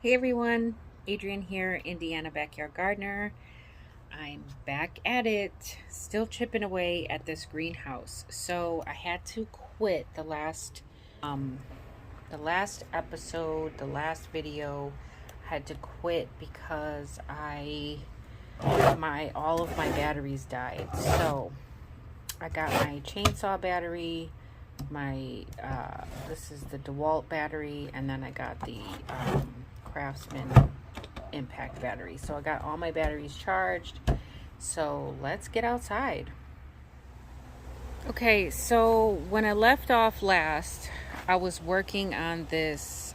Hey everyone, Adrienne here, Indiana Backyard Gardener. I'm back at it, still chipping away at this greenhouse. So I had to quit um the last episode, the last video. I had to quit because my all of my batteries died. So I got my chainsaw battery, my this is the DeWalt battery, and then I got the Craftsman impact battery. So I got all my batteries charged. So let's get outside. Okay, so when I left off last, I was working on this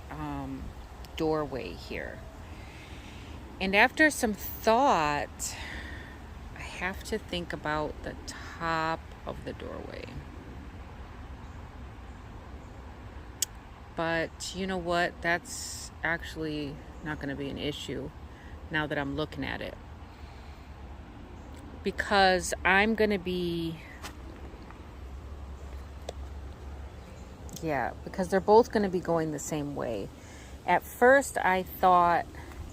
doorway here. And after some thought, I have to think about the top of the doorway. But you know what? That's actually not going to be an issue now that I'm looking at it. Because I'm going to be... Yeah, because they're both going to be going the same way. At first, I thought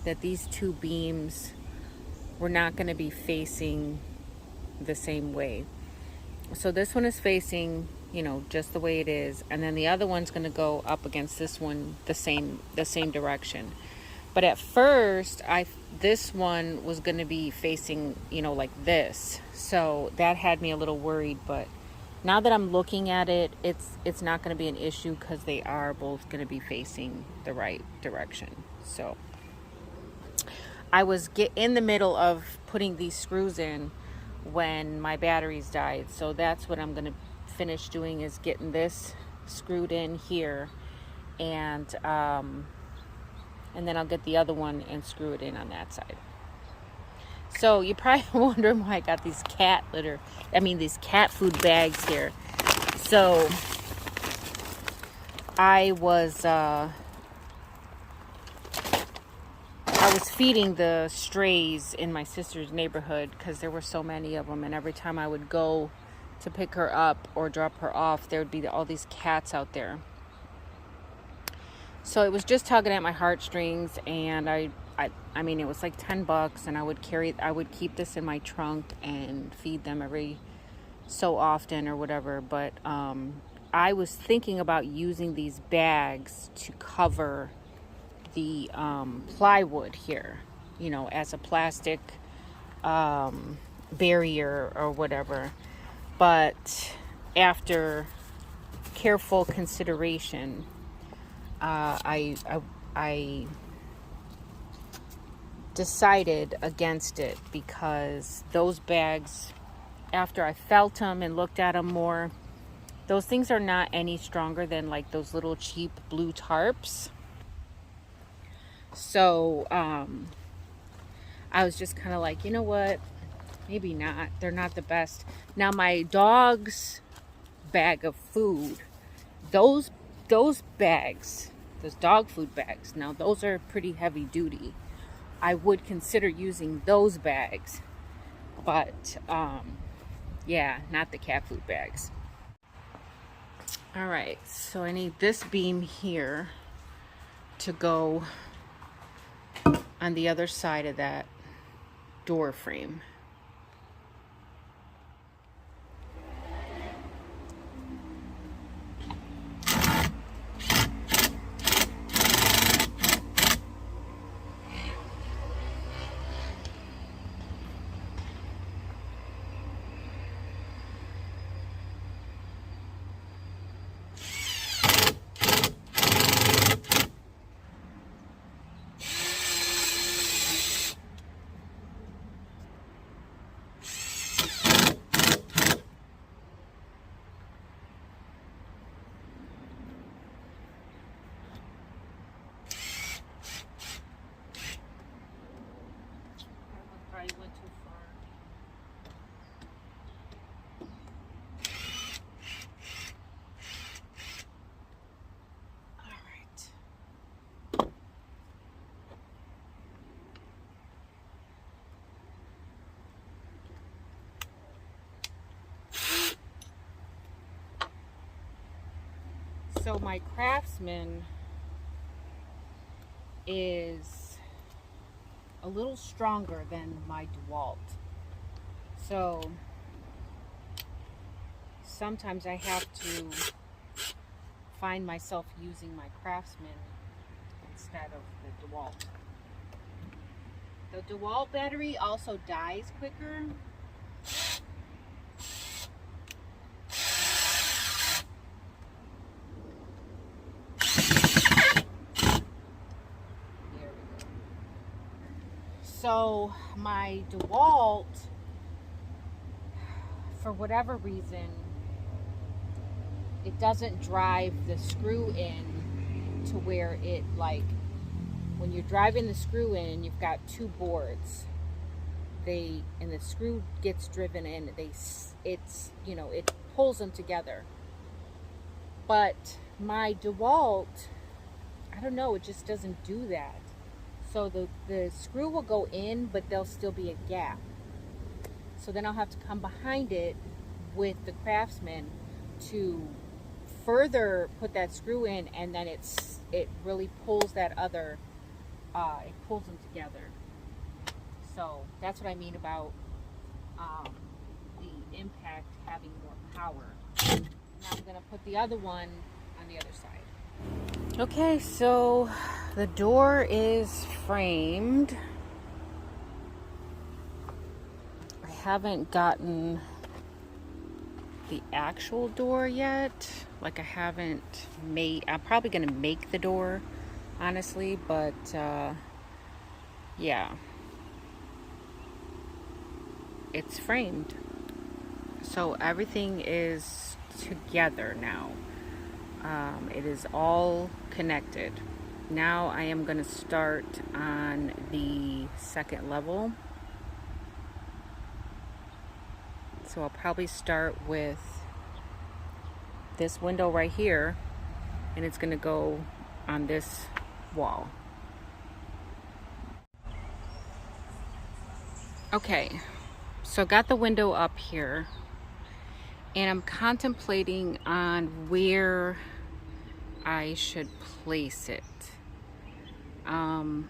that these two beams were not going to be facing the same way. So this one is facing, just the way it is, and then the other one's going to go up against this one the same direction. But at first, this one was going to be facing, like this. So that had me a little worried, but now that I'm looking at it, it's not going to be an issue because they are both going to be facing the right direction. So I was in the middle of putting these screws in when my batteries died. So that's what I'm going to finish doing, is getting this screwed in here, and then I'll get the other one and screw it in on that side. So you're probably wondering why I got these these cat food bags here. So I was feeding the strays in my sister's neighborhood because there were so many of them, and every time I would go to pick her up or drop her off, there would be all these cats out there. So it was just tugging at my heartstrings, and I mean, it was like $10, and I would keep this in my trunk and feed them every so often or whatever. But I was thinking about using these bags to cover the plywood here, as a plastic barrier or whatever. But after careful consideration, I decided against it, because those bags, after I felt them and looked at them more, those things are not any stronger than like those little cheap blue tarps. So I was just kind of like, you know what, maybe not. They're not the best. Now my dog's bag of food, those bags, those dog food bags, now those are pretty heavy duty. I would consider using those bags, but yeah, not the cat food bags. All right, so I need this beam here to go on the other side of that door frame. I went too far. All right. So my Craftsman is a little stronger than my DeWalt. So sometimes I have to find myself using my Craftsman instead of the DeWalt. The DeWalt battery also dies quicker. There we go. So my DeWalt, for whatever reason, it doesn't drive the screw in to where it, like, when you're driving the screw in, you've got two boards. And the screw gets driven in. It pulls them together. But my DeWalt, I don't know, it just doesn't do that. So the screw will go in, but there'll still be a gap. So then I'll have to come behind it with the Craftsman to further put that screw in, and then it really pulls that other. It pulls them together. So that's what I mean about the impact having more power. Now I'm going to put the other one on the other side. Okay, so the door is framed. I haven't gotten the actual door yet. Like, I haven't made, I'm probably going to make the door, honestly, but yeah, it's framed, so everything is together now. It is all connected. Now I am going to start on the second level, so I'll probably start with this window right here, and it's going to go on this wall. Okay, so got the window up here, and I'm contemplating on where I should place it. I'm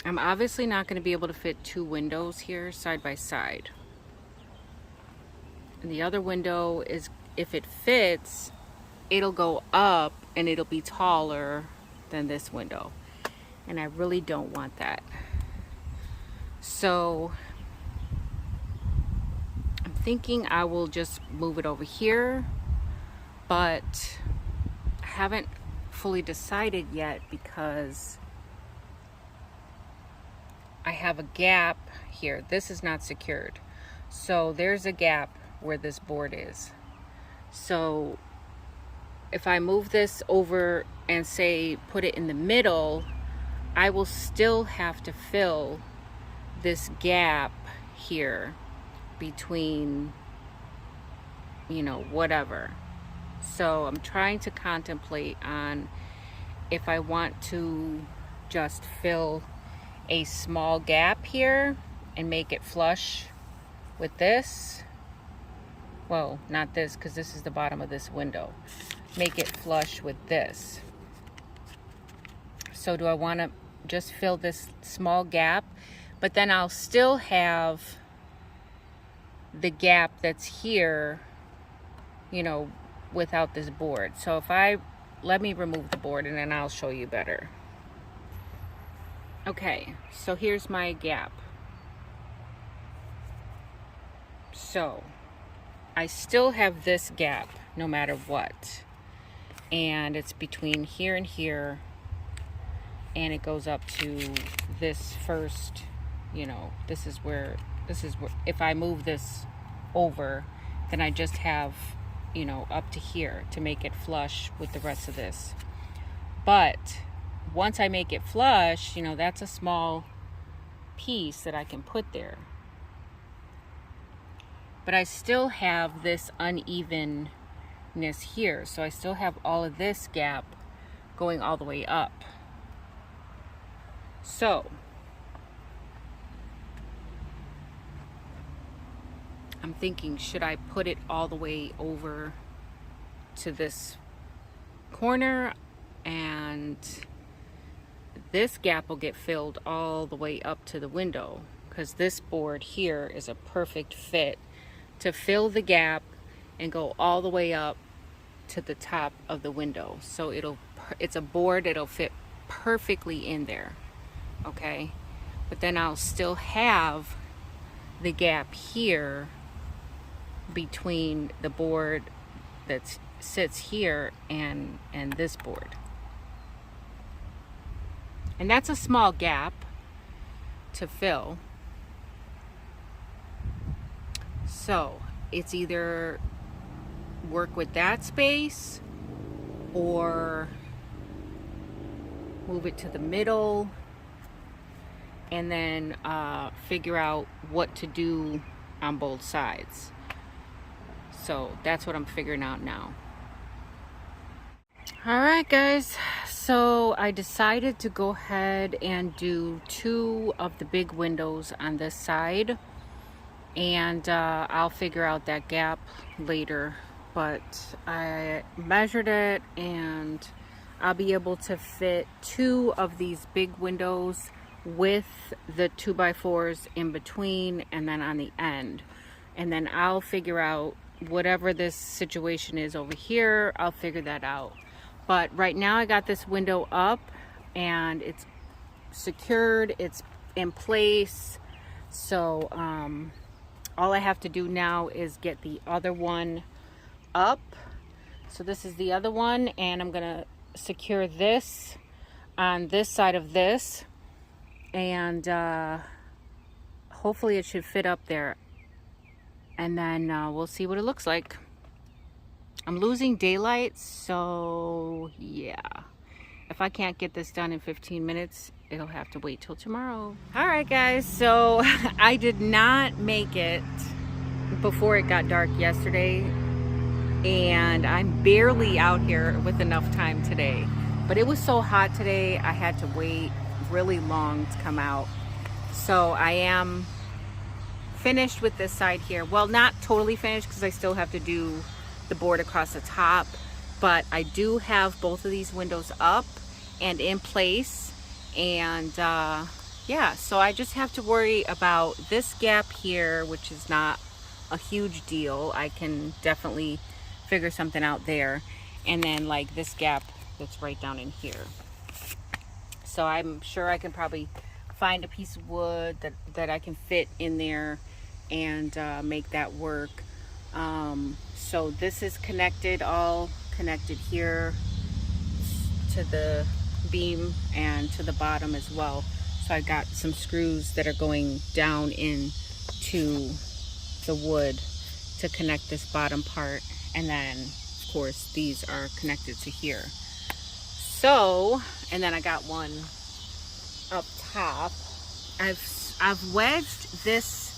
obviously not going to be able to fit two windows here side by side. And the other window is, if it fits, it'll go up and it'll be taller than this window. And I really don't want that. So I'm thinking I will just move it over here, but I haven't fully decided yet because I have a gap here. This is not secured. So there's a gap where this board is. So if I move this over and say put it in the middle, I will still have to fill this gap here between, whatever. So I'm trying to contemplate on if I want to just fill a small gap here and make it flush with this. Well, not this, because this is the bottom of this window. Make it flush with this. So do I want to just fill this small gap, but then I'll still have the gap that's here, without this board. So let me remove the board and then I'll show you better. Okay, so here's my gap. So I still have this gap no matter what. And it's between here and here. And it goes up to this first, this is where, if I move this over, then I just have, up to here to make it flush with the rest of this. But once I make it flush, that's a small piece that I can put there. But I still have this unevenness here. So I still have all of this gap going all the way up. So I'm thinking, should I put it all the way over to this corner and and this gap will get filled all the way up to the window, because this board here is a perfect fit to fill the gap and go all the way up to the top of the window. So it's a board, it'll fit perfectly in there, okay? But then I'll still have the gap here between the board that sits here and this board. And that's a small gap to fill. So it's either work with that space or move it to the middle, and then figure out what to do on both sides. So that's what I'm figuring out now. All right, guys, so I decided to go ahead and do 2 of the big windows on this side, and I'll figure out that gap later, but I measured it and I'll be able to fit 2 of these big windows with the 2x4s in between and then on the end. And then I'll figure out whatever this situation is over here, I'll figure that out. But right now I got this window up and it's secured, it's in place. So all I have to do now is get the other one up. So this is the other one, and I'm gonna secure this on this side of this, and hopefully it should fit up there, and then we'll see what it looks like. I'm losing daylight, so yeah, if I can't get this done in 15 minutes, it'll have to wait till tomorrow. All right, guys, so I did not make it before it got dark yesterday, and I'm barely out here with enough time today. But it was so hot today, I had to wait really long to come out. So I am finished with this side here. Well, not totally finished, because I still have to do the board across the top, but I do have both of these windows up and in place. And yeah, so I just have to worry about this gap here, which is not a huge deal. I can definitely figure something out there. And then like this gap that's right down in here. So I'm sure I can probably find a piece of wood that I can fit in there and make that work. So this is connected, all connected here to the beam and to the bottom as well. So I got some screws that are going down into the wood to connect this bottom part, and then of course these are connected to here. So, and then I got one up top. I've wedged this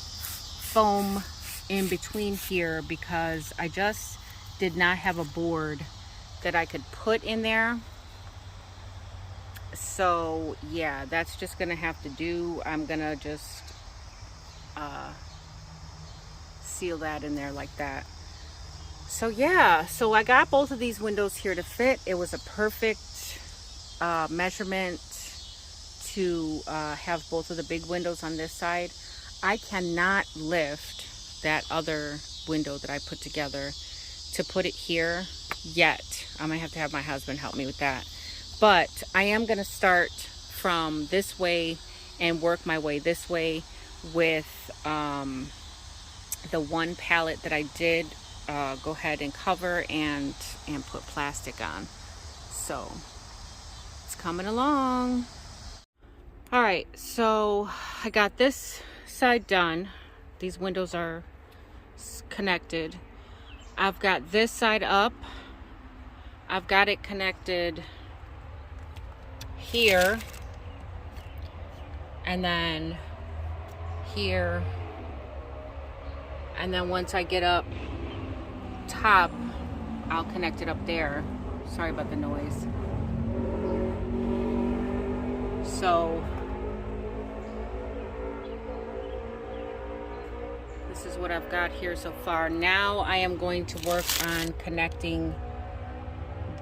foam in between here because I just did not have a board that I could put in there. So yeah, that's just gonna have to do. I'm gonna just seal that in there like that. So yeah, so I got both of these windows here to fit. It was a perfect measurement to have both of the big windows on this side. I cannot lift that other window that I put together to put it here yet. I'm gonna have to have my husband help me with that. But I am gonna start from this way and work my way this way with the one pallet that I did go ahead and cover and put plastic on. So it's coming along. All right, so I got this side done. These windows are connected. I've got this side up. I've got it connected here, and then here, and then once I get up top, I'll connect it up there. Sorry about the noise. So this is what I've got here so far. Now I am going to work on connecting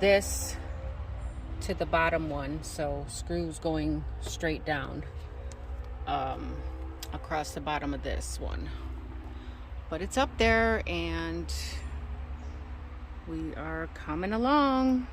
this to the bottom one, so screws going straight down across the bottom of this one. But it's up there and we are coming along.